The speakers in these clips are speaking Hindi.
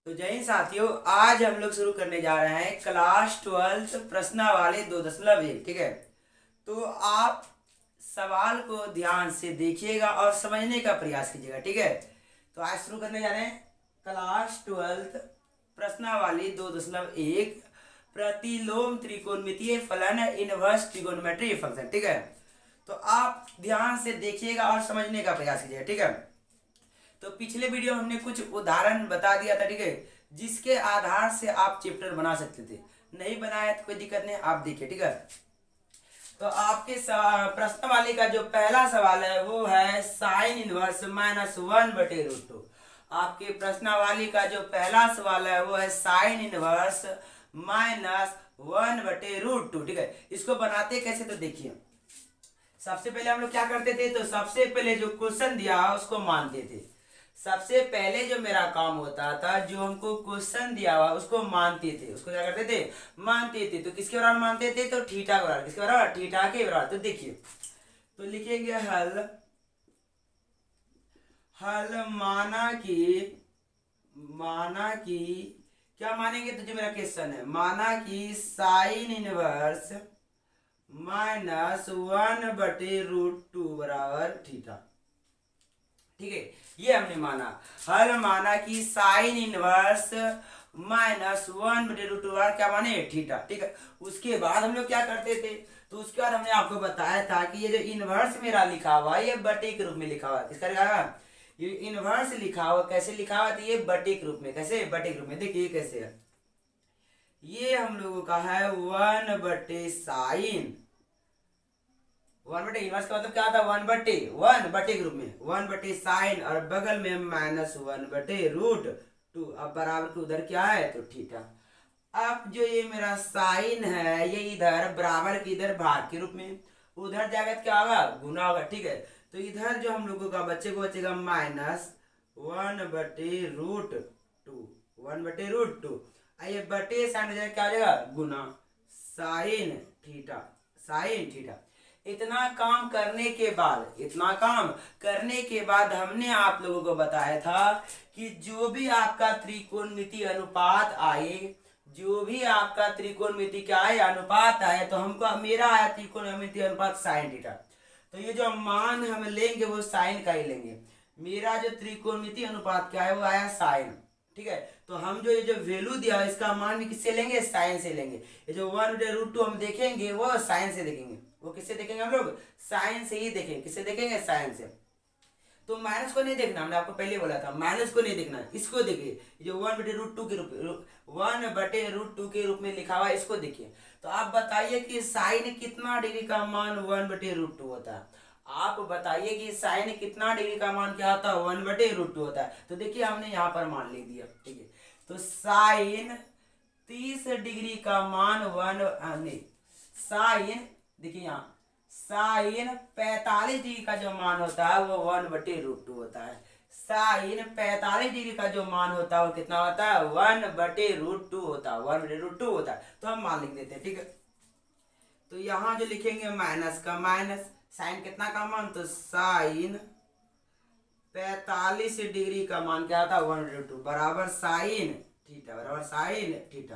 तो जय हिंद साथियों, आज हम लोग शुरू करने जा रहे हैं क्लास 12 प्रश्नावली 2.1। ठीक है, तो आप सवाल को ध्यान से देखिएगा और समझने का प्रयास कीजिएगा। ठीक है, तो आज शुरू करने जा रहे हैं क्लास 12 प्रश्नावली 2.1 प्रतिलोम त्रिकोणमितीय फलन इनवर्स ट्रिगोनोमेट्री फंक्शन। ठीक है, तो आप ध्यान से देखिएगा और समझने का प्रयास कीजिएगा। ठीक है, तो पिछले वीडियो में हमने कुछ उदाहरण बता दिया था। ठीक है, जिसके आधार से आप चैप्टर बना सकते थे। नहीं बनाया तो कोई दिक्कत नहीं, आप देखिए। ठीक है, तो आपके प्रश्नावली का जो पहला सवाल है वो है साइन इनवर्स -1/√2। आपके प्रश्नावली का जो पहला सवाल है वो है साइन इनवर्स -1/√2। ठीक है, इसको बनाते कैसे तो देखिए। सबसे पहले हम लोग क्या करते थे, तो सबसे पहले जो क्वेश्चन दिया उसको मानते थे। सबसे पहले जो मेरा काम होता था, जो हमको क्वेश्चन दिया हुआ उसको मानते थे। उसको क्या करते थे, मानते थे। तो किसके बराबर मानते थे, तो थीटा के बराबर। किसके बराबर, थीटा के बराबर। तो देखिए, तो लिखेंगे हल माना कि क्या मानेंगे, तो जो मेरा क्वेश्चन है, माना कि साइन इनवर्स -1/√2 बराबर थीटा। ठीक है, ये हमने माना। हल माना कि साइन इनवर्स -1/√2 क्या माने, थीटा। ठीक है, उसके बाद हम लोग क्या करते थे, तो उसके बाद हमने आपको बताया था कि ये जो इनवर्स मेरा लिखा हुआ है ये बटे के रूप में लिखा हुआ है। किसका लिखा हुआ, ये इनवर्स लिखा हुआ कैसे लिखा हुआ, तो ये बटे के रूप में। कैसे, बटे के रूप में। देखिए कैसे है, ये हम लोगों का है 1/साइन। 1/, इनवर्स का मतलब क्या होता है, 1/1 के रूप में 1/साइन और बगल में -1/√2। अब बराबर के उधर क्या है, तो थीटा। अब जो ये मेरा साइन है ये इधर बराबर के इधर भाग के रूप में, उधर जाएगा तो क्या होगा, गुना होगा। ठीक है, तो इधर जो हम लोगों का बचेगा -1/√2। ये बटे साइन क्या हो जाएगा, गुना साइन थीटा। Sine theta. इतना काम करने के बाद हमने आप लोगों को बताया था कि जो भी आपका त्रिकोणमिति अनुपात आए, जो भी आपका त्रिकोणमिति क्या है, अनुपात आए, तो हमको मेरा आया त्रिकोणमिति अनुपात साइन थीटा। तो ये जो मान हम लेंगे वो साइन का ही लेंगे। मेरा जो त्रिकोणमिति अनुपात क्या है वो आया साइन। ठीक है, तो हम जो ये जो वैल्यू दिया इसका मान भी किससे लेंगे, साइन से लेंगे। ये जो 1/√2 हम देखेंगे वो साइन से देखेंगे। वो किससे देखेंगे, हम लोग साइन से ही देखेंगे। किससे देखेंगे, साइन से। तो माइनस को नहीं देखना, हमने आपको पहले बोला था माइनस को नहीं देखना, इसको देखिए। जो 1/√2 के रूप 1/√2 के रूप में लिखा हुआ है इसको देखिए। तो आप बताइए कि साइन कितना डिग्री का मान 1/√2 होता है। आप बताइए कि साइन कितना डिग्री का मान क्या होता है, 1/√2 होता है। तो देखिए हमने यहाँ पर मान लिख दिया। ठीक है, तो साइन 30 डिग्री का मान साइन, देखिए यहाँ साइन 45 डिग्री का जो मान होता है वो 1/√2 होता है। साइन 45 डिग्री का जो मान होता है वो कितना होता है, 1/√2 होता है। 1/√2 होता है, तो हम मान लिख देते हैं। ठीक है, तो यहाँ जो लिखेंगे माइनस का माइनस, साइन कितना का मान, तो साइन 45 डिग्री का मान क्या था, 1/√2 बराबर साइन थीटा। बराबर साइन थीटा।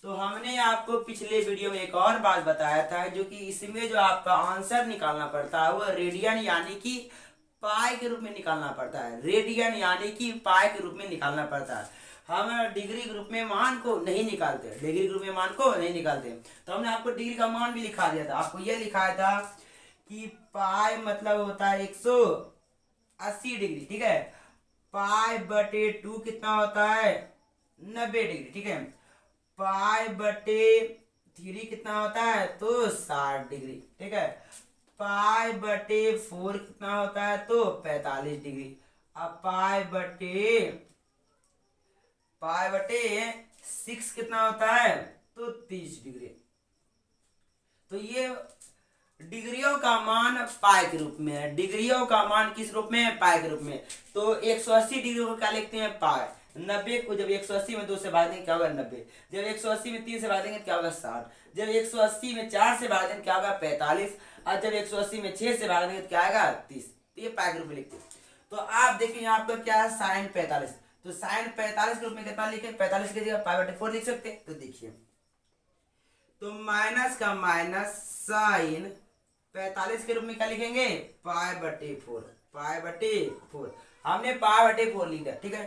तो हमने आपको पिछले वीडियो में एक और बात बताया था, जो कि इसमें जो आपका आंसर निकालना पड़ता है वो रेडियन यानी कि पाई के रूप में निकालना पड़ता है। रेडियन यानी कि पाई के रूप में निकालना पड़ता है। हम डिग्री के रूप में मान को नहीं निकालते, डिग्री के रूप में मान को नहीं निकालते। तो हमने आपको डिग्री का मान भी लिखा दिया था। आपको यह लिखाया था कि पाई मतलब होता है 180 डिग्री। ठीक है, पाई/2 कितना होता है, 90 डिग्री। ठीक है, पाई/3 कितना होता है, तो 60 डिग्री। ठीक है, पाई/4 कितना होता है, तो 45 डिग्री। अब पाई/6 कितना होता है, तो 30 डिग्री। तो ये डिग्रियों का मान पाई के रूप में है। डिग्रियों का मान किस रूप में है, पाई के रूप में। तो 180 डिग्री को क्या लिखते हैं, पाई। 90 को जब 180 में 2 से भाग देंगे क्या होगा, 90। जब 180 में 3 से भाग देंगे क्या होगा, 60। जब 180 में 4 से भाग देंगे क्या होगा, 45। और जब 180 में 6 से भाग देंगे क्या आएगा, 30। तो ये पाई के रूप में लिखते हैं। तो आप देखिए यहाँ पर क्या है, साइन 45। तो साइन 45 के रूप में कितना लिखे, 45 की जगह पाई बटे 4 लिख सकते हैं। तो देखिए, तो माइनस का माइनस साइन 45 के रूप में क्या लिखेंगे, पाई बटे 4, पाई बटे 4। हमने पाई बटे 4 लिख दिया, ठीक है,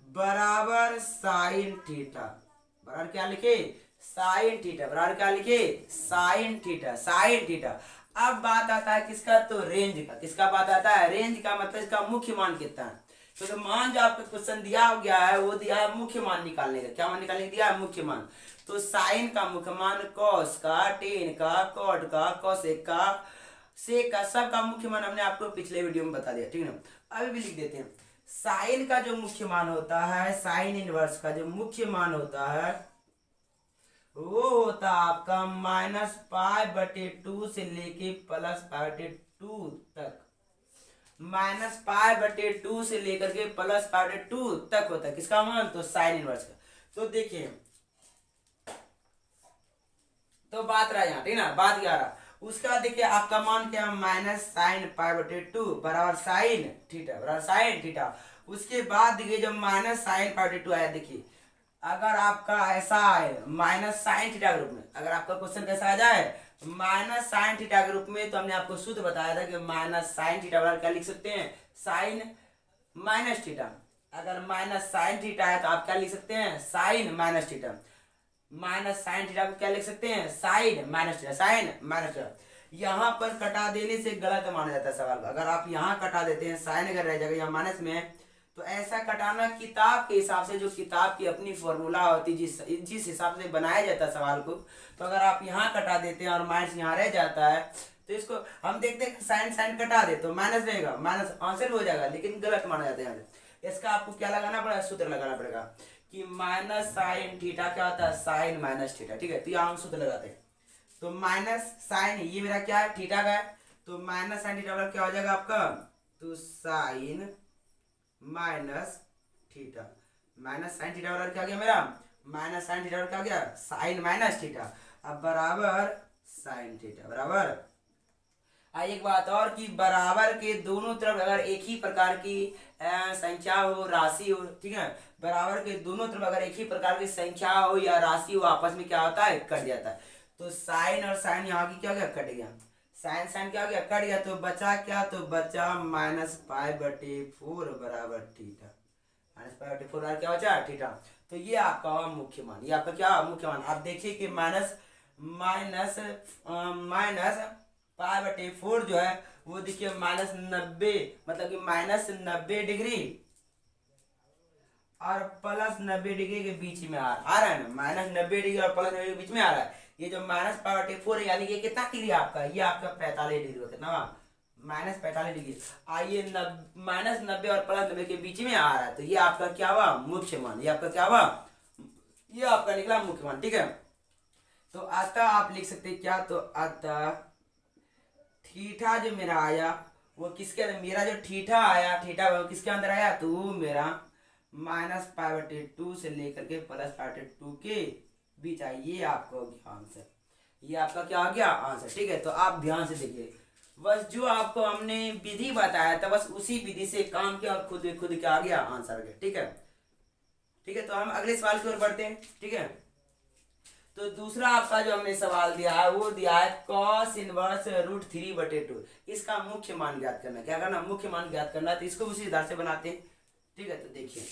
बराबर साइन थीटा, बराबर क्या लिखे, साइन थीटा, बराबर क्या लिखे, साइन थीटा, साइन थीटा। अब बात आता है किसका, तो रेंज का। किसका बात आता है, रेंज का, मतलब इसका मुख्य मान कितना है। तो मान जो आपको क्वेश्चन दिया गया है वो दिया है मुख्य मान निकालने का। क्या मान निकालने दिया है, मुख्य मान। तो साइन का मुख्य मान, कॉस का, टेन का, कॉट का, कॉसेक का, सेक का, सब का मुख्य मान हमने आपको पिछले वीडियो में बता दिया, ठीक है ना। अभी भी लिख देते हैं, साइन का जो मुख्य मान होता है, साइन इनवर्स का जो मुख्य मान होता है वो होता आपका माइनस पाई बटे 2 से लेके प्लस पाई बटे 2 तक, माइनस पाई बटे 2 से लेकर के प्लस पाई बटे 2 तक होता है। किसका मान, तो साइन इनवर्स का। तो देखिए, तो बात रहा यहाँ, ठीक ना, बात क्या रहा। उसके बाद देखिए आपका मान क्या, माइनस साइन पाई बटे 2 बराबर साइन थीटा, बराबर साइन थीटा। उसके बाद देखिए जब माइनस साइन पाई बटे 2 आया, देखिए अगर आपका ऐसा है माइनस साइन थीटा के रूप में, अगर आपका क्वेश्चन कैसा आ जाए माइनस साइन थीटा के रूप में, तो हमने आपको सूत्र बताया था कि माइनस साइन थीटा बराबर क्या लिख सकते हैं, साइन माइनस थीटा। अगर माइनस साइन थीटा है तो आप क्या लिख सकते हैं, sine minus theta. Minus sine theta को क्या लिख सकते हैं, sine minus theta, sine minus theta. यहाँ पर कटा देने से गलत माना जाता है सवाल का। अगर आप यहाँ कटा देते हैं, साइन अगर रह जाएगा यहाँ माइनस में, तो ऐसा कटाना किताब के हिसाब से, जो किताब की अपनी फॉर्मूला होती है, जिस हिसाब से बनाया जाता है सवाल को, तो अगर आप यहाँ कटा देते हैं और माइनस यहाँ रह जाता है, तो इसको हम देखते हैं साइन साइन कटा दे तो माइनस रहेगा, माइनस आंसर हो जाएगा, लेकिन गलत माना जाता है यहाँ। इसका आपको क्या लगाना पड़ेगा, सूत्र लगाना पड़ेगा कि माइनस साइन थीटा क्या होता है, साइन माइनस थीटा, ठीक है। तो यहाँ हम सूत्र लगाते हैं, तो माइनस साइन, ये मेरा क्या है, थीटा का है, तो माइनस साइन थीटा क्या हो जाएगा आपका, तो sine minus theta, minus sine theta बराबर क्या गया मेरा, माइनस साइन थीटा क्या गया, साइन माइनस थीटा। अब बराबर साइन थीटा, बराबर। एक बात और कि बराबर के दोनों तरफ अगर एक ही प्रकार की संख्या हो, राशि हो, ठीक है, बराबर के दोनों तरफ अगर एक ही प्रकार की संख्या हो या राशि हो, आपस में क्या होता है, कट जाता है। तो साइन और साइन यहाँ की क्या गया, कट गया, साइन साइन क्या हो गया, कट गया। तो बचा क्या, तो बचा माइनस पाई बटे 4 बराबर थीटा, माइनस पाई बटे 4 क्या बचा, थीटा। तो ये आपका मुख्य मान, ये आपका क्या मुख्य मान। आप देखिए कि माइनस माइनस माइनस पाई बटे 4 जो है वो देखिए माइनस 90, मतलब कि माइनस 90 डिग्री और प्लस 90 डिग्री के बीच में आ रहा है ना, माइनस 90 डिग्री और प्लस 90 के बीच में आ रहा है। ये जो माइनस पाई बटे 4 है, यानी कि कितना डिग्री आपका, ये आपका 45 डिग्री होता है ना, माइनस 45 डिग्री। आइए माइनस 90 और प्लस 90 के बीच में आ रहा है, तो ये आपका क्या हुआ, मुख्य मान। ये आपका क्या हुआ, ये आपका निकला मुख्य मान, ठीक है। तो अतः आप लिख सकते हैं क्या, तो अतः थीटा जो मेरा आया वो किसके अंदर, मेरा जो थीटा आया, थीटा वो किसके अंदर आया, तो मेरा माइनस पाई बटे 2 से लेकर के प्लस पाई बटे 2 के बीच आया। ये आपका आंसर, ये आपका क्या आ गया, आंसर, ठीक है। तो आप ध्यान से देखिए, बस जो आपको हमने विधि बताया था बस उसी विधि से काम किया और खुद खुद क्या आ गया, आंसर आ गया, ठीक है, ठीक है। तो हम अगले सवाल की ओर बढ़ते हैं, ठीक है। तो दूसरा आपका जो हमने सवाल दिया है वो दिया है cos इनवर्स रूट 3 बटे 2। इसका मुख्य मान ज्ञात करना, क्या करना, मुख्य मान ज्ञात करना। तो इसको उसी आधार से बनाते हैं, ठीक है। तो देखिए,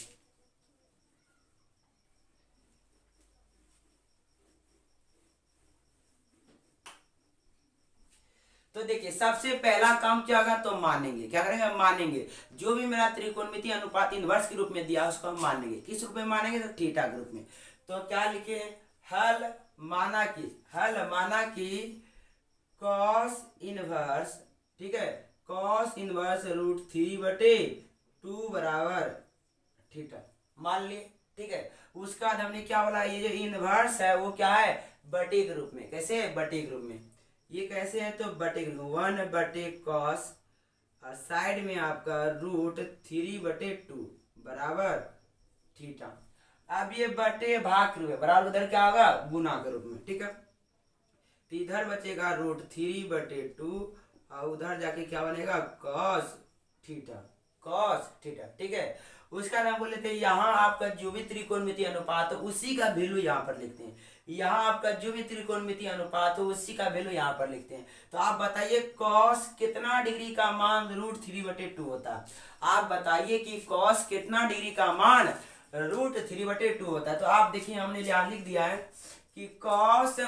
तो देखिए सबसे पहला काम क्या होगा, तो मानेंगे, क्या करेंगे, मानेंगे जो भी मेरा त्रिकोणमितीय अनुपात इनवर्स के रूप में दिया उसको हम मानेंगे। किस रूप में मानेंगे, तो थीटा के रूप में। तो क्या लिखे, हल माना कि, हल माना कि कॉस इनवर्स, ठीक है, कॉस इनवर्स रूट 3 बटे 2 बराबर थीटा मान लिए, ठीक है। उसका बाद हमने क्या बोला, ये जो इनवर्स है वो क्या है, बटे के रूप में। कैसे है, बटे के रूप में। ये कैसे है, तो बटे के रूप में 1 बटे कॉस और साइड में आपका रूट 3 बटे 2 बराबर थीटा। अब ये बटे भाग के रूप में, बराबर उधर क्या होगा, गुना के रूप में, ठीक है। तो इधर बचेगा रूट 3 बटे 2 और उधर जाके क्या बनेगा, कॉस थीटा, कॉस थीटा, ठीक है। उसका नाम बोल लेते हैं। यहाँ आपका जो भी त्रिकोणमितीय अनुपात हो उसी का वैल्यू यहाँ पर लिखते हैं। यहाँ आपका जो भी त्रिकोणमितीय अनुपात हो उसी का वैल्यू यहाँ पर लिखते हैं। तो आप बताइए कॉस कितना डिग्री का मान √3/2 होता है। आप बताइए कि कॉस कितना डिग्री का मान √3/2 होता है। तो आप देखिए हमने यहाँ लिख दिया है कि कॉस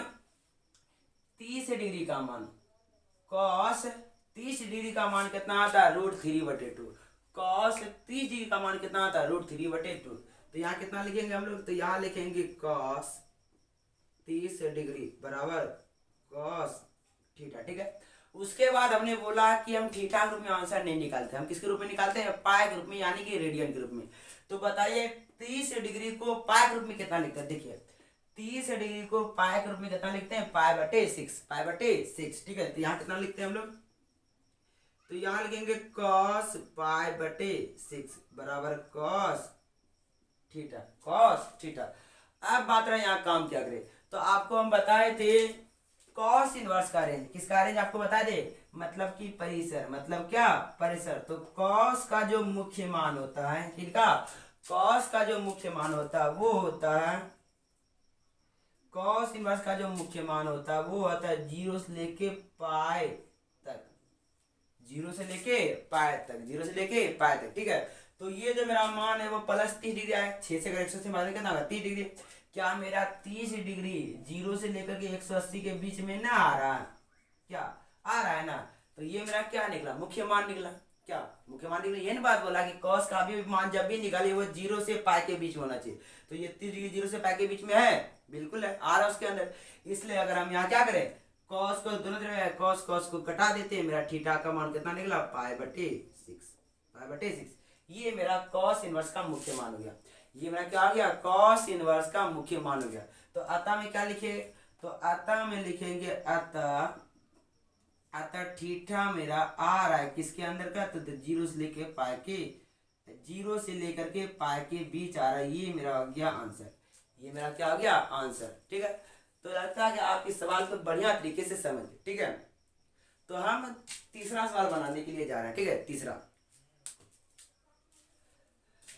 30 डिग्री का मान, कॉस 30 डिग्री का मान कितना आता है √3/2। कॉस 30 डिग्री का मान कितना आता है √3/2। तो यहाँ कितना लिखेंगे हम लोग, तो यहाँ लिखेंगे कॉस 30 डिग्री बराबर कॉस थीटा। ठीक है, उसके बाद हमने बोला कि हम थीटा के रूप में आंसर नहीं निकालते, हम किसके रूप में निकालते हैं, पाई के रूप में, यानी कि रेडियन के रूप में। तो बताइए 30 डिग्री को पाई के रूप में कितना लिखते हैं। देखिए 30 डिग्री को पाई के रूप में कितना लिखते हैं, पाई/6, पाई/6। ठीक है, तो यहाँ कितना लिखते हैं हम लोग, तो यहाँ लिखेंगे cos पाई/6 बराबर cos थीटा, cos थीटा। अब बात रहा यहाँ काम क्या करे, तो आपको हम बताए थे cos इनवर्स का रेंज, किसका रेंज आपको बताए थे, मतलब कि परिसर, मतलब क्या, परिसर। तो cos का जो मुख्य मान होता है, ठीक है, cos का जो मुख्य मान होता है वो होता है, cos इनवर्स का जो मुख्य मान होता है वो होता है 0 से लेके पाई तक, 0 से लेके पाई तक, 0 से लेके पाई तक। ठीक है, तो ये जो मेरा मान है वो +30 डिग्री आया, 6 से अगर 180 से मारेंगे कितना, 30 डिग्री। क्या मेरा 30 डिग्री 0 से लेकर के 180 के बीच में ना आ रहा है, क्या आ रहा है ना, तो ये मेरा क्या निकला, मुख्य मान निकला। क्या मुख्य मान निकला, ये ना बात बोला कि cos का भी मान जब भी निकाले वो 0 से पाई के बीच में होना चाहिए। तो ये 30 डिग्री 0 से पाई के बीच में है, बिल्कुल है, आ रहा है उसके अंदर। इसलिए अगर हम यहाँ क्या करें, cos को दोनों तरफ है, cos को कटा देते हैं, मेरा थीटा का मान कितना निकला, पाई/6, पाई/6। ये मेरा cos इनवर्स का मुख्य मान हो गया, ये मेरा क्या हो गया, cos इनवर्स का मुख्य मान हो गया। तो अतः में क्या लिखे, तो अतः में लिखेंगे अतः थीटा मेरा आ रहा है किसके अंदर का, तो 0 से लेकर पाई के, 0 से लेकर के पाई के बीच आ रहा है। ये मेरा हो गया आंसर, ये मेरा क्या हो गया आंसर। ठीक है, तो लगता है कि आप इस सवाल को बढ़िया तरीके से समझ। ठीक है, तो हम तीसरा सवाल बनाने के लिए जा रहे हैं। ठीक है, तीसरा,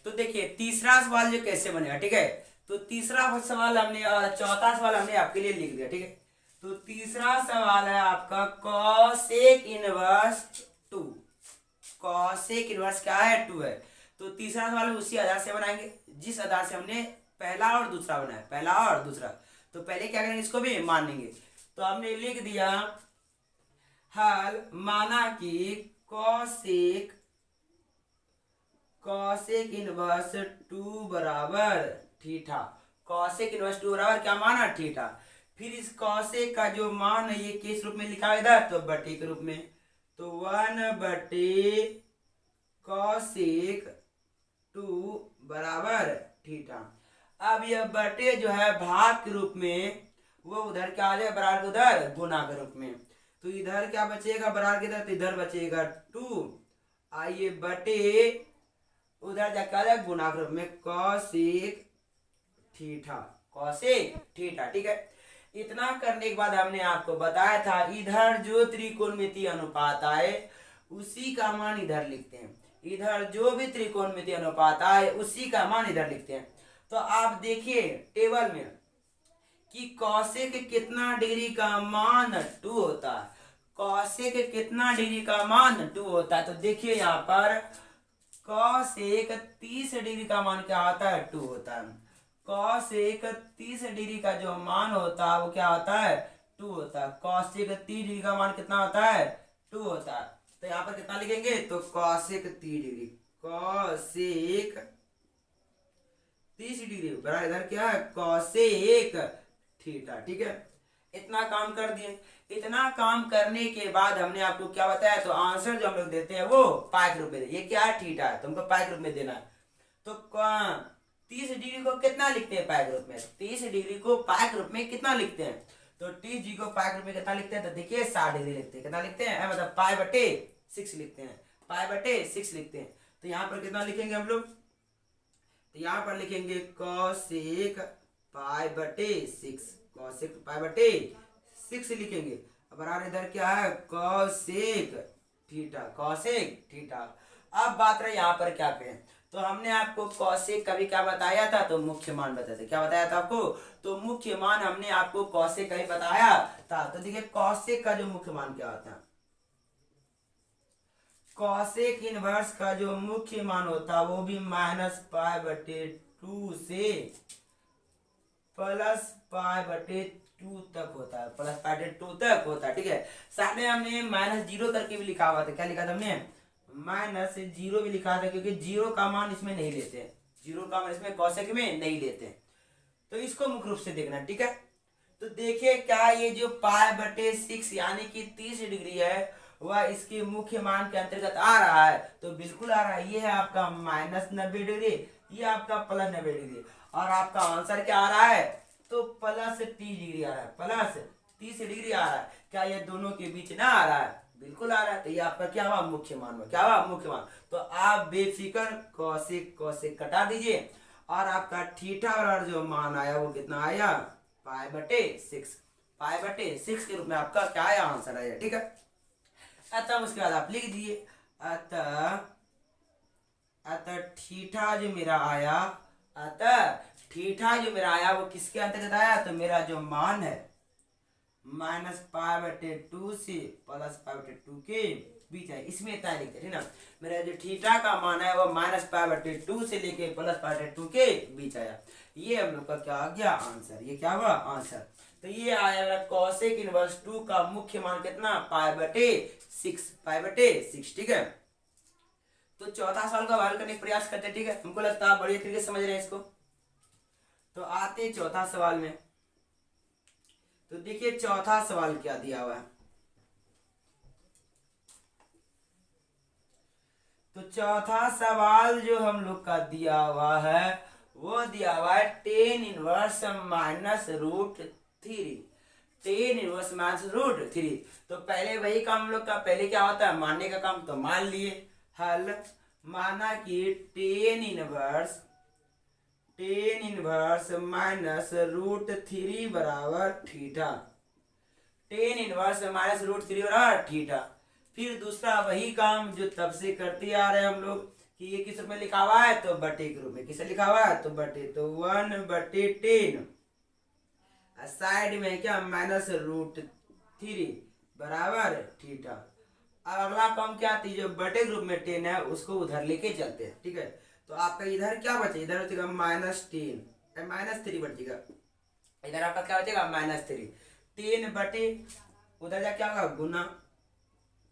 तो देखिए तीसरा सवाल जो कैसे बनेगा। ठीक है, तो तीसरा सवाल हमने और चौथा सवाल हमने आपके लिए लिख दिया। ठीक है, तो तीसरा सवाल है आपका कॉसेक इनवर्स 2, कॉसेक इनवर्स क्या है, 2 है। तो तीसरा सवाल उसी आधार से बनाएंगे जिस आधार से हमने पहला और दूसरा बनाया, पहला और दूसरा। तो पहले क्या करेंगे, इसको भी मान लेंगे। तो हमने लिख दिया हल, माना कि कॉसेक इनवर्स 2 बराबर थीटा, कॉसेक इनवर्स 2 बराबर क्या माना, थीटा। फिर इस कॉसेक का जो मान है ये किस रूप में लिखा है इधर, तो बटे के रूप में। तो 1/cosec 2 बराबर थीटा। अब यह बटे जो है भाग के रूप में, वो उधर क्या आ जाएगा, बराबर उधर गुना के रूप में। तो इधर क्या बचेगा, बराबर के इधर, तो इधर बचेगा 2, आइए बटे उधर जाके आ जाएगा गुना के रूप में, कॉसेक थीटा, कॉसेक थीटा। ठीक है, इतना करने के बाद हमने आपको बताया था इधर जो त्रिकोणमितीय अनुपात आए उसी का मान इधर लिखते हैं, इधर जो भी त्रिकोणमितीय अनुपात आए उसी का मान इधर लिखते हैं। तो आप देखिए टेबल में कि कॉसेक कितना डिग्री का मान 2 होता है, कॉसेक कितना डिग्री का मान 2 होता है। तो देखिए यहाँ पर कॉसेक 30 डिग्री का मान क्या होता है, 2 होता है। कॉसेक 30 डिग्री का जो मान होता है वो क्या होता है, 2 होता है। कॉसेक 30 डिग्री का मान कितना होता है, 2 होता है। तो यहाँ पर कितना लिखेंगे, तो कॉसेक 30 डिग्री, कॉसेक 30 डिग्री बराबर इधर क्या है, कॉसेक थीटा। ठीक है, इतना काम कर दिए। इतना काम करने के बाद हमने आपको क्या बताया, तो आंसर जो हम लोग देते हैं वो पाई के रूप में, ये क्या है, थीटा है, तुमको पाई के रूप में देना है। तो 30 डिग्री को कितना लिखते हैं पाई के रूप में, 30 डिग्री को पाई के रूप में कितना लिखते हैं, तो 30 डिग्री को पाई के रूप में कितना लिखते हैं, तो देखिए 60 डिग्री लिखते हैं, कितना लिखते हैं, मतलब पाई/6 लिखते हैं, पाई/6 लिखते हैं। तो यहाँ पर कितना लिखेंगे हम लोग, तो यहाँ पर लिखेंगे कॉसेक पाई/6, कॉसेक पाई/6 लिखेंगे। बराबर इधर क्या है, कॉसेक थीटा, कॉसेक थीटा। अब बात रही यहाँ पर क्या करें, तो हमने आपको कौशिक का भी क्या बताया था, तो मुख्य मान बताया था। क्या बताया था आपको, तो मुख्य मान हमने आपको कौशिक का ही बताया था। तो देखिए कौशिक का जो मुख्य मान क्या होता है, कौशिक इनवर्स का जो मुख्य मान होता है वो भी -π/2 से +π/2 तक होता है, +π/2 तक होता है। ठीक है, साथ में हमने -0 करके भी लिखा हुआ था। क्या लिखा था हमने, -0 भी लिखा था, क्योंकि 0 का मान इसमें नहीं लेते, 0 का मान इसमें कौशिक में नहीं लेते। तो इसको मुख्य रूप से देखना। ठीक है, तो देखिए क्या ये जो π/6 यानी कि 30 डिग्री है वह इसके मुख्य मान के अंतर्गत आ रहा है, तो बिल्कुल आ रहा है। ये है आपका -90 डिग्री, ये आपका +90 डिग्री, और आपका आंसर क्या आ रहा है, तो +30 डिग्री आ रहा है, +30 डिग्री आ रहा है। क्या ये दोनों के बीच ना आ रहा है, बिल्कुल आ रहा है। तो ये आपका क्या हुआ, मुख्य मान हुआ। क्या हुआ, मुख्य मान। तो आप बेफिक्र कौशिक कौशिक कटा दीजिए, और आपका थीटा और जो मान आया वो कितना आया, π/6, π/6 के रूप में आपका क्या आया, आंसर आया। ठीक है, अतः उसके बाद आप लिख दिए, अतः थीटा जो मेरा आया, अतः थीटा जो मेरा आया वो किसके अंतर्गत आया, तो मेरा जो मान है -π/2 से +π/2 के बीच है, इसमें इतना लिखते हैं ना। मेरा जो थीटा का मान है वो -π/2 से लेके +π/2 के बीच आया। ये हम लोग का क्या आ गया, आंसर। ये क्या हुआ, आंसर। तो ये आया कौशिक इनवर्स 2 का मुख्य मान कितना, π/6। ठीक है, तो चौथा सवाल का हल करने का प्रयास करते हैं। ठीक है, हमको लगता है बढ़िया तरीके से समझ रहे हैं इसको। तो आते चौथा सवाल में। तो देखिए चौथा सवाल क्या दिया हुआ है। तो चौथा सवाल जो हम लोग का दिया हुआ है वो दिया हुआ है tan इनवर्स -√3, tan इनवर्स -√3। तो पहले वही काम हम लोग का, पहले क्या होता है, मानने का काम। तो मान लिए हल, माना कि tan इनवर्स -√3 बराबर थीटा, tan इनवर्स -√3 बराबर थीटा। फिर दूसरा वही काम जो तब से करते आ रहे हैं हम लोग, कि ये किस रूप में लिखा हुआ है, तो बटे के रूप में। किसे लिखा हुआ है, तो बटे, तो 1/10, साइड में क्या -√3 बराबर थीटा। अब अगला काम क्या थी, जो बटे ग्रुप में 10 है उसको उधर लेके चलते हैं। ठीक है, तो आपका इधर क्या बचे, इधर बचेगा -3 बचेगा, इधर आपका क्या बचेगा, -3। 10 बटे उधर जा क्या होगा, गुना,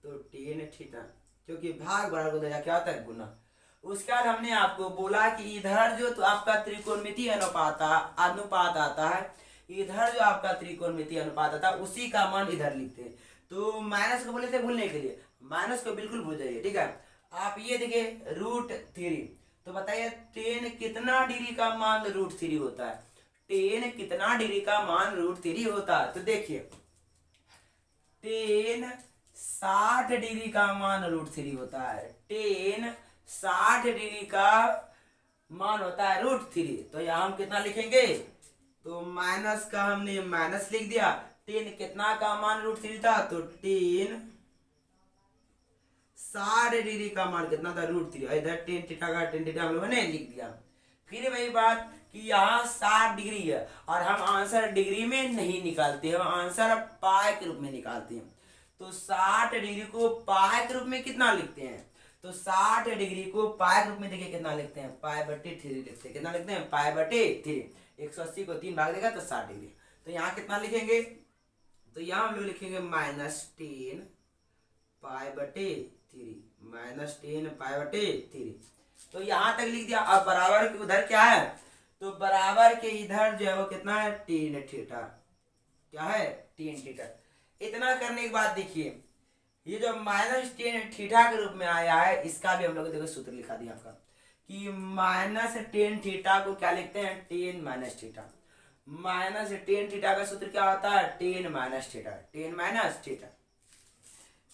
तो tan थीटा, क्योंकि भाग बराबर उधर जा क्या होता है, गुना। उसके बाद हमने आपको बोला कि इधर जो तो आपका त्रिकोणमितीय अनुपात आता है, इधर जो आपका त्रिकोणमितीय अनुपात आता है उसी का मान इधर लिखते हैं। तो माइनस को बोले थे भूलने के लिए, माइनस को बिल्कुल भूल जाइए। ठीक है, आप ये देखिए √3, तो बताइए tan कितना डिग्री का मान √3 होता है, tan कितना डिग्री का मान √3 होता है। तो देखिए tan 60 डिग्री का मान √3 होता है, tan 60 डिग्री का मान होता है √3। तो यहाँ हम कितना लिखेंगे, तो माइनस का हमने माइनस लिख दिया। tan कितना का मान √3 था, तो tan 60 डिग्री का मान कितना था, √3। इधर tan थीटा का tan थीटा हम लोगों ने लिख दिया। फिर वही बात कि यहाँ 60 डिग्री है और हम आंसर डिग्री में नहीं निकालते, हम आंसर पाई के रूप में निकालते हैं। तो 60 डिग्री को पाई के रूप में कितना लिखते हैं, तो 60 डिग्री को पाई के रूप में देखिए कितना लिखते हैं, π/3 लिखते हैं। कितना लिखते हैं, π/3। 180 को 3 भाग देगा तो 60 डिग्री। तो यहाँ कितना लिखेंगे, तो यहाँ हम लोग लिखेंगे -10 π/3, तो यहाँ तक लिख दिया। अब बराबर के उधर क्या है, तो बराबर के इधर जो है वो कितना है, tan थीटा। क्या है, tan थीटा। इतना करने के बाद देखिए ये जो -tan थीटा के रूप में आया है इसका भी हम लोग देखो सूत्र लिखा दिया आपका, कि -tan थीटा को क्या लिखते हैं, tan - थीटा। -tan थीटा का सूत्र क्या होता है, tan - थीटा, tan - थीटा।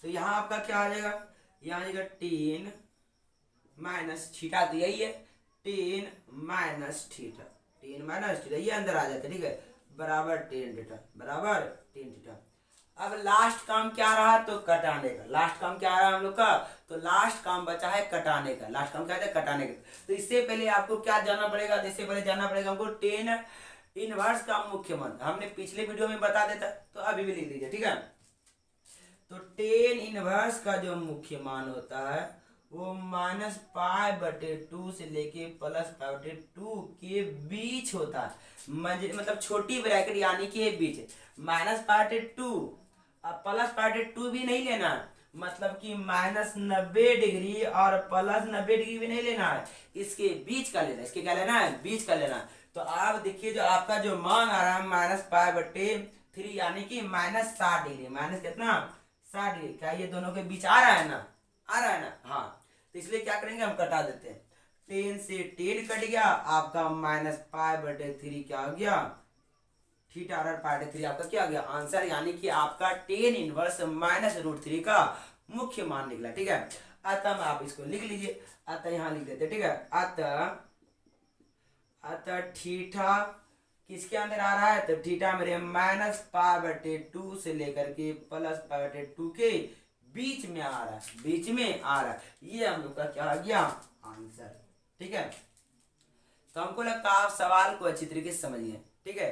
तो यहाँ आपका क्या आ जाएगा, यहाँ आ जाएगा tan - थीटा, तो यही है tan - थीटा, tan - थीटा, ये अंदर आ जाता है। ठीक है, बराबर tan थीटा, बराबर tan थीटा। अब लास्ट काम क्या रहा, तो कटाने का। लास्ट काम क्या रहा हम लोग का, तो लास्ट काम बचा है कटाने का। लास्ट काम क्या है, कटाने का। तो इससे पहले आपको क्या जानना पड़ेगा, इससे पहले जानना पड़ेगा हमको टेन इनवर्स का मुख्य मान। हमने पिछले वीडियो में बता देता, तो अभी भी लिख दीजिए, ठीक है। तो टेन इनवर्स का जो मुख्य मान होता है वो -π/2 से लेके +π/2 के बीच होता है। मतलब छोटी ब्रैकेट यानी कि बीच, -π/2 अब +π/2 भी नहीं लेना है, मतलब कि -90° और +90° भी नहीं लेना है, इसके बीच का लेना है। इसके क्या लेना है, बीच का लेना है। तो आप देखिए जो आपका जो मान आ रहा है -π/3 यानी कि -60°, माइनस कितना 60°। क्या ये दोनों के बीच आ रहा है ना, आ रहा है ना, हाँ। तो इसलिए क्या करेंगे, हम कटा देते हैं। 10 से 10 कट गया, आपका -π/3 क्या हो गया, θ/π/3 आपका क्या हो गया आंसर, यानी कि आपका टेन इनवर्स -√3 का मुख्य मान निकला, ठीक है। अतः आप इसको लिख लीजिए, अतः यहाँ लिख देते, ठीक है। अतः थीटा किसके अंदर आ रहा है, तो थीटा मेरे -π/2 से लेकर के +π/2 के बीच में आ रहा है, बीच में आ रहा है। ये हम लोग का क्या आ गया आंसर, ठीक है। तो हमको लगता है आप सवाल को अच्छी तरीके से समझिए, ठीक है।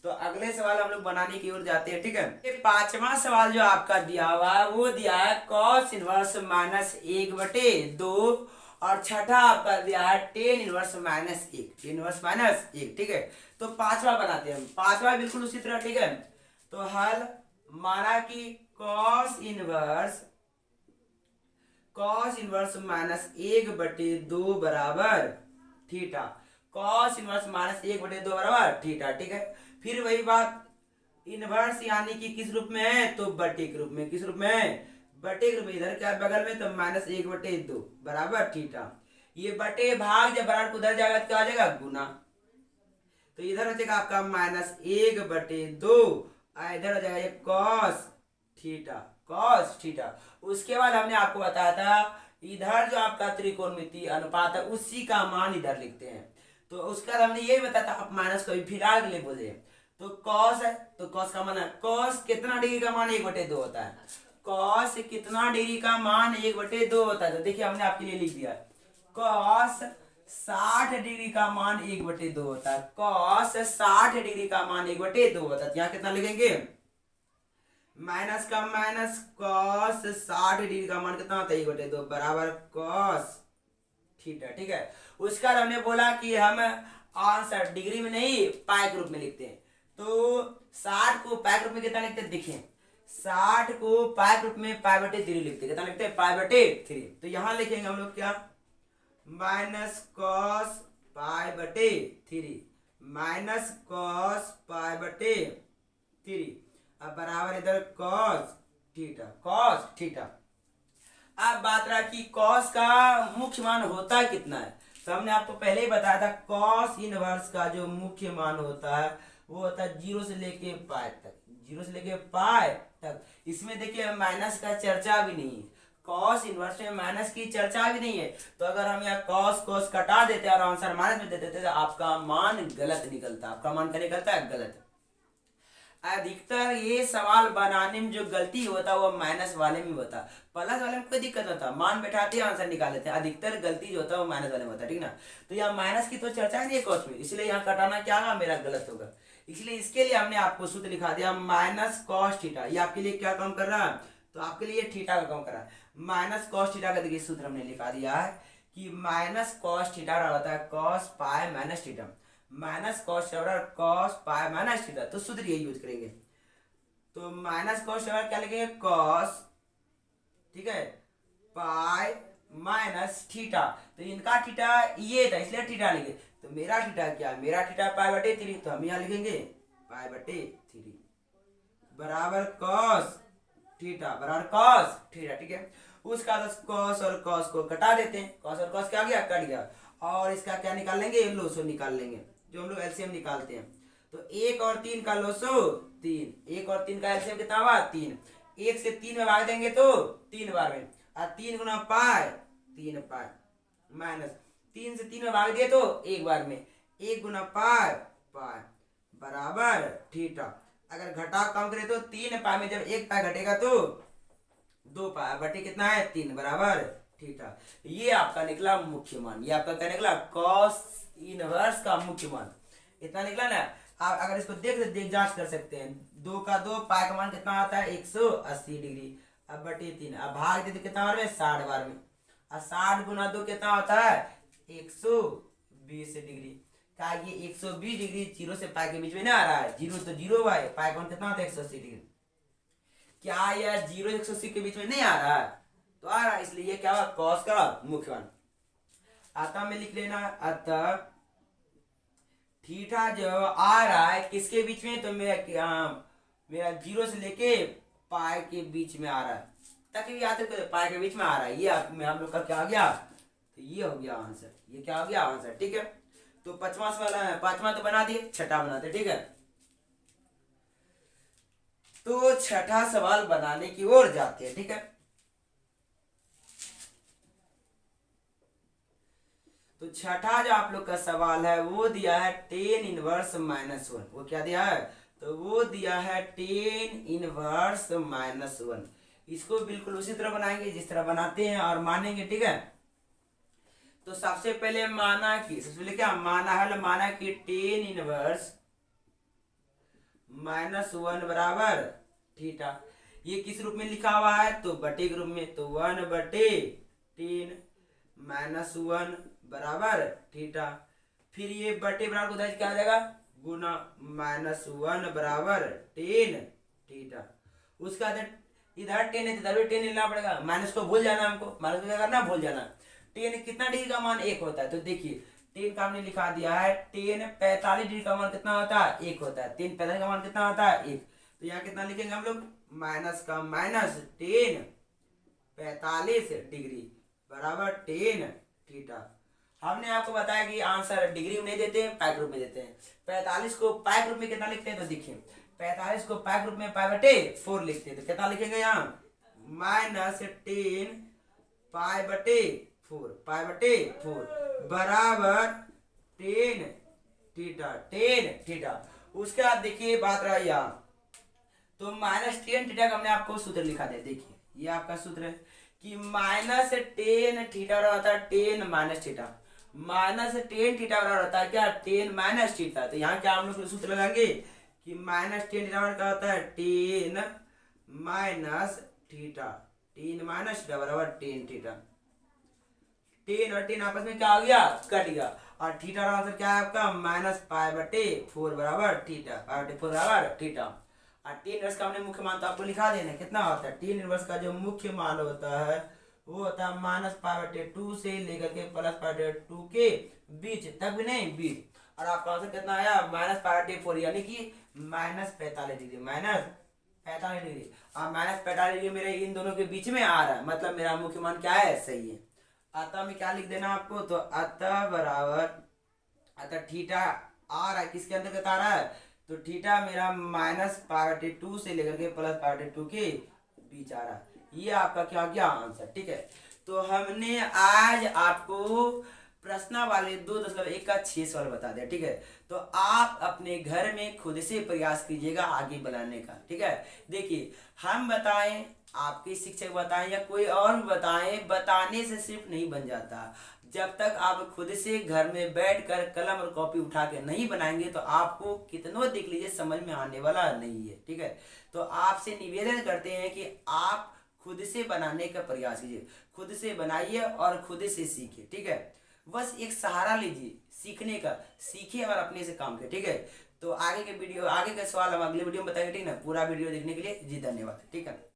तो अगले सवाल हम लोग बनाने की ओर जाते हैं, ठीक है। ये पांचवा सवाल जो आपका दिया हुआ है वो दिया है cos इनवर्स -1/2, और छठा आपका दिया है टेन इनवर्स -1, टेन इनवर्स -1, ठीक है। तो पांचवा बनाते हैं हम, पांचवा बिल्कुल उसी तरह, ठीक है। तो हल माना कि cos इनवर्स -1/2 बराबर थीटा, cos इनवर्स -1/2 बराबर थीटा, ठीक है। फिर वही बात, इनवर्स यानी कि किस रूप में है, तो बटे के रूप में। किस रूप में है, बटे के रूप में। इधर क्या बगल में, तो -1/2 बराबर थीटा। ये बटे भाग जब बराबर उधर जाएगा तो क्या आ जाएगा, गुना। तो इधर हो जाएगा आपका -1/2, इधर हो जाएगा ये cos थीटा। उसके बाद हमने आपको बताया था इधर जो आपका त्रिकोणमिति अनुपात है उसी का मान इधर लिखते हैं। तो उसके बाद हमने ये बताया था, आप माइनस को भी फिलहाल के लिए बोले, तो cos है, तो cos का मान है, cos कितना डिग्री का मान 1/2 होता है, cos कितना डिग्री का मान 1/2 होता है। तो देखिए हमने आपके लिए लिख दिया cos 60 डिग्री का मान 1/2 होता है, cos 60 डिग्री का मान 1/2 होता है। यहाँ कितना लिखेंगे, माइनस का माइनस, cos 60 डिग्री का मान कितना होता है 1/2 बराबर cos थीटा, ठीक है। उसका हमने बोला कि हम आंसर डिग्री में नहीं पाई के रूप में लिखते हैं। तो 60 को पाई के रूप में कितना लिखते हैं, देखिए 60 को पाई के रूप में π/3 लिखते हैं, कितना लिखते हैं π/3। तो यहां लिखेंगे हम लोग क्या, -cos π/3 -cos π/3, अब बराबर इधर cos थीटा। अब बात रहा कि cos का मुख्य मान होता कितना है। तो हमने आपको पहले ही बताया था cos इनवर्स का जो मुख्य मान होता है वो होता है 0 से लेके पाई तक, 0 से लेके पाई तक। इसमें देखिए माइनस का चर्चा भी नहीं है, cos इनवर्स में माइनस की चर्चा भी नहीं है। तो अगर हम यहाँ cos कटा देते और आंसर माइनस में दे देते तो आपका मान गलत निकलता। आपका मान क्या निकलता है, गलत। अधिकतर ये सवाल बनाने में जो गलती होता है वो माइनस वाले में होता, प्लस वाले में कोई दिक्कत होता, मान बैठाते आंसर निकाल लेते हैं। अधिकतर गलती जो होता है वो माइनस वाले में होता है, ठीक ना। तो यहाँ माइनस की तो चर्चा नहीं है cos में, इसलिए यहाँ कटाना क्या होगा, मेरा गलत होगा। इसलिए इसके लिए हमने आपको सूत्र लिखा दिया -cos थीटा। ये आपके लिए क्या काम कर रहा है, तो आपके लिए थीटा का काम कर रहा है। -cos थीटा का देखिए सूत्र हमने लिखा दिया है कि -cos थीटा होता है cos π - theta, -cos cos π - theta. तो सूत्र ये यूज करेंगे। तो -cos क्या लिखेंगे, cos, ठीक है, पाई माइनस थीटा। तो इनका थीटा ये था इसलिए थीटा लिखे। तो मेरा थीटा क्या है, मेरा थीटा π/3, तो हम यहाँ लिखेंगे π/3 बराबर cos थीटा बराबर cos थीटा, ठीक है। उसका cos और cos को कटा देते हैं, cos और cos क्या गया, कट गया। और इसका क्या निकाल लेंगे, लोसो निकाल लेंगे, जो हम लोग एलसीएम निकालते हैं। तो 1 और 3 का लोसो 3, 1 और 3 का एलसीएम कितना हुआ 3, 1 से 3 में भाग देंगे तो 3 बार में, और 3 गुना पाई 3 पाई, माइनस 3 से 3 में भाग दिए तो 1 बार में, 1 गुना पाई पाई बराबर थीटा। अगर घटाव कम करे तो 3 पाई में जब 1 पाई घटेगा तो 2 पाई बटे कितना है 3 बराबर थीटा। ये आपका निकला मुख्य मान। ये आपका क्या निकला कॉस इनवर्स का मुख्य मान इतना निकला ना। आप अगर इसको देख जांच कर सकते हैं। 2 का 2 पाई का मान कितना आता है 180 डिग्री। अब बटे 3 अब भाग देते कितना बार में 60 बार में। और 60 गुना 2 कितना होता है 120 डिग्री। क्या ये 120 डिग्री जीरो से पाई के बीच में ना आ रहा है। जीरो तो जीरो है पाई का मान कितना होता है 180 डिग्री। क्या यह जीरो 180 के बीच में नहीं आ रहा है तो आ रहा है। इसलिए क्या हुआ कॉस का मुख्य मान। अतः में लिख लेना अतः थीटा जो आ रहा है किसके बीच में तो मेरा जीरो से लेके पाई के बीच में आ रहा है। ताकि याद रखो पाई के बीच में आ रहा है। ये हम लोग का क्या आ गया तो ये हो गया आंसर। ये क्या हो गया आंसर ठीक है। तो पांचवा तो बना दिए छठा बनाते ठीक है। तो छठा सवाल बनाने की ओर जाते हैं ठीक है। तो छठा जो आप लोग का सवाल है वो दिया है टेन इनवर्स माइनस 1। वो क्या दिया है तो वो दिया है टेन इनवर्स माइनस 1। इसको बिल्कुल उसी तरह बनाएंगे जिस तरह बनाते हैं और मानेंगे ठीक है। तो सबसे पहले सबसे पहले क्या माना कि टेन इनवर्स माइनस 1 बराबर थीटा। ये किस रूप में लिखा हुआ है तो बटे के रूप में। तो 1 बटे 10 माइनस 1 बराबर थीटा। फिर ये बटे बराबर उधर क्या आ जाएगा गुना माइनस 1 बराबर 10 थीटा। उसका इधर 10 है इधर भी 10 लेना पड़ेगा। माइनस को भूल जाना हमको। माइनस को क्या करना भूल जाना। 10 कितना डिग्री का मान 1 होता है। तो देखिए 10 का हमने लिखा दिया है 10 45 डिग्री का मान कितना होता है 1 होता है। 10 45 का मान कितना होता है 1। तो यहाँ कितना लिखेंगे हम लोग माइनस का माइनस 10 45 डिग्री बराबर 10 थीटा। हमने आपको बताया कि आंसर डिग्री में नहीं देते हैं पाई के रूप में देते हैं। 45 को पाई के रूप में कितना लिखते हैं तो देखिए 45 को पाई के रूप में पाई बटे 4 लिखते हैं। तो कितना लिखेंगे यहाँ माइनस 10 पाई बटे 4 बराबर 10 थीटा। उसके बाद देखिए बात रहा यहाँ तो माइनस 10 थीटा का हमने आपको सूत्र लिखा दिया। देखिए ये आपका सूत्र है कि माइनस 10 थीटा बराबर होता है 10 माइनस थीटा। माइनस 10 थीटा बराबर होता है क्या 10 माइनस थीटा। तो यहाँ क्या हम लोग सूत्र लगाएंगे कि माइनस 10 थीटा बराबर क्या होता है 10 माइनस थीटा। 10 माइनस थीटा बराबर 10 थीटा। 10 और 10 आपस में क्या हो गया कट गया। और थीटा का आंसर क्या है आपका माइनस पाई बटे 4 बराबर थीटा। पाई बटे 4 बराबर थीटा। और 10 इनवर्स का हमने मुख्य मान तो आपको लिखा देना कितना होता है। 10 इनवर्स का जो मुख्य मान होता है वो होता है माइनस पाई बटे 2 से लेकर के प्लस पाई बटे 2 के बीच तक भी नहीं बीच। और आपका आंसर कितना आया माइनस पाई बटे 4 यानी कि माइनस 45 डिग्री। माइनस 45 डिग्री और माइनस 45 डिग्री मेरे इन दोनों के बीच में आ रहा है। मतलब मेरा मुख्य मान क्या है सही है। अतः में क्या लिख देना आपको तो अतः बराबर अतः थीटा आ रहा है किसके अंतर्गत आ रहा है तो थीटा मेरा माइनस पाई बटे 2 से लेकर के प्लस पाई बटे 2 के बीच आ रहा है। ये आपका क्या गया आंसर ठीक है। तो हमने आज आपको प्रश्न वाले 2.1 का 6 सवाल बता दिया ठीक है। तो आप अपने घर में खुद से प्रयास कीजिएगा आगे बढ़ाने का ठीक है। देखिए हम बताएं आपके शिक्षक बताएं या कोई और भी बताएं बताने से सिर्फ नहीं बन जाता। जब तक आप खुद से घर में बैठकर कलम और कॉपी उठा के नहीं बनाएंगे तो आपको कितनों देख लीजिए समझ में आने वाला नहीं है ठीक है। तो आपसे निवेदन करते हैं कि आप खुद से बनाने का प्रयास कीजिए। खुद से बनाइए और खुद से सीखिए ठीक है। बस एक सहारा लीजिए सीखने का। सीखिए और अपने से काम करिए ठीक है। तो आगे के सवाल हम अगले वीडियो में बताएंगे ठीक है ना। पूरा वीडियो देखने के लिए जी धन्यवाद ठीक है।